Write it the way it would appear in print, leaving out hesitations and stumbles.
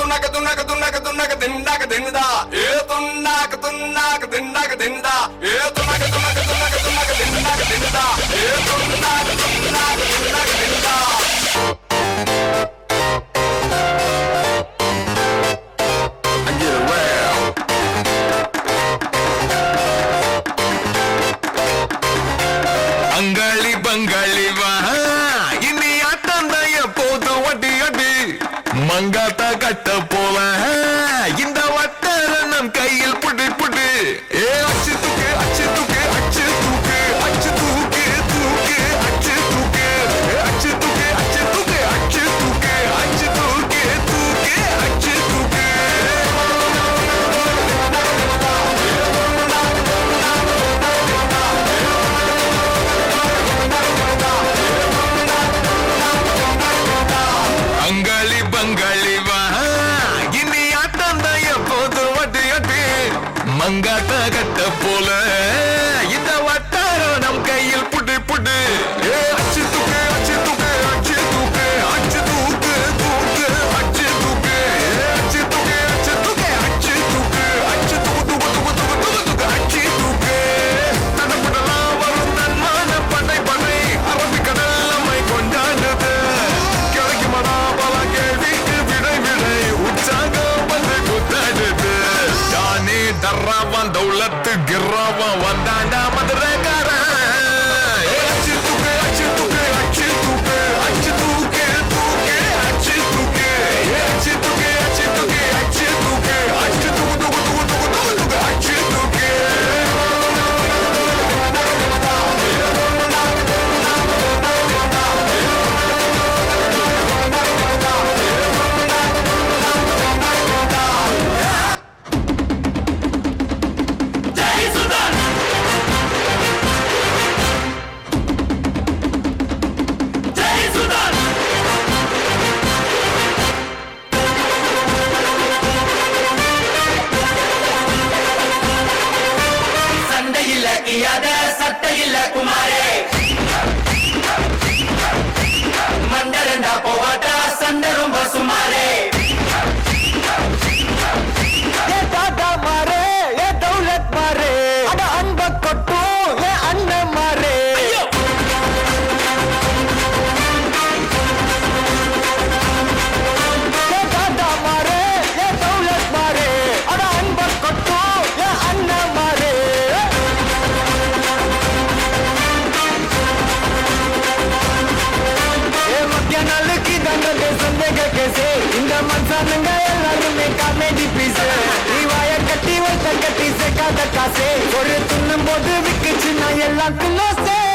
துண்ணாக்க துண்ணாக்க துண்ணாக்க துண்ணாக்க திண்டாக்க திண்டா ஏ துண்ணாக்க துண்ணாக்க திண்டாக்க திண்டா ஏ துண்ணாக்க துண்ணாக்க துண்ணாக்க துண்ணாக்க திண்டாக்க திண்டா ஏ துண்ணாக்க துண்ணாக்க திண்டாக்க திண்டா அங்காளி பங்காளி வா இனி ஆட்டந்தைய போது வட்டி அடி மங்காத்த கட்ட போல இந்த வட்டார நம் கையில் புடி புடி ஏ அச்சு தூக்கு அச்சு தூக்கு அச்சு தூக்கு அச்சு தூக்கு தூக்கு அச்சு தூக்கு அச்சு தூக்கு அச்சு தூக்கு அச்சு தூக்கு அச்சு தூக்கு தூக்கு அச்சு தூக்கு அங்காளி பங்காளி வா இனி ஆட்டந்தைய போது வட்டி அடி மங்காத்த கட்ட போல இந்த வட்டாரம் நம் கையில் புடி புடி ஏ அச்சு தூக்கு அச்சு தூக்கு அச்சு தூக்கு அச்சு தூக்கு தூக்கு அச்சு தூக்கு அச்சு தூக்கு அச்சு தூக்கு அச்சு தூக்கு அச்சு தூக்கு தூக்கு தூக்கு தூக்கு தூக்கு தூக்கு அச்சு தூக்கு தடப்படலாம் வரும் தன்மான படை படை அரபிக்கடல் நம்மை கொண்டாடுது கிடைக்குமடா பல கேள்விக்கு விடை விடை உற்சாகம் வந்து குத்தாடுது தானே தர்றாவான் தௌலத்து கிர்றாவான் வந்தாண்டா மதுரைக்காரன் அச்சு தூக்கு அச்சு தூக்கு அச்சு தூக்கு அச்சு தூக்கு தூக்கு அச்சு தூக்கு அச்சு தூக்கு அச்சு தூக்கு அச்சு தூக்கு அச்சு தூக்கு தூக்கு தூக்கு தூக்கு தூக்கு தூக்கு அச்சு தூக்கு சண்டையில்ல கியாத சட்டையில்ல குமாரே மண்டரண்டா போவாட்டா சண்டை ரொம்ப சுமாரே ஏ தாத்தா மாரே ஏ தௌலத் மாரே அட அன்ப கொட்டும் ஏ அண்ணன் மாரே ஏ தாத்தா மாரே ஏ தௌலத் மாரே அட அன்ப கொட்டும் ஏ அண்ணன் மாரே ஏ மத்திய நாளுக்கு தண்டத்தை சொந்தங்க கேசே இந்த மனுஷனுங்க எல்லாருமே காமெடி பீஸ் நீ வாய கட்டி வைத்த கட்டி சேர்க்காத காசே ஒரு துண்ணும் போது விக்குச்சு நான் எல்லாத்துக்கும்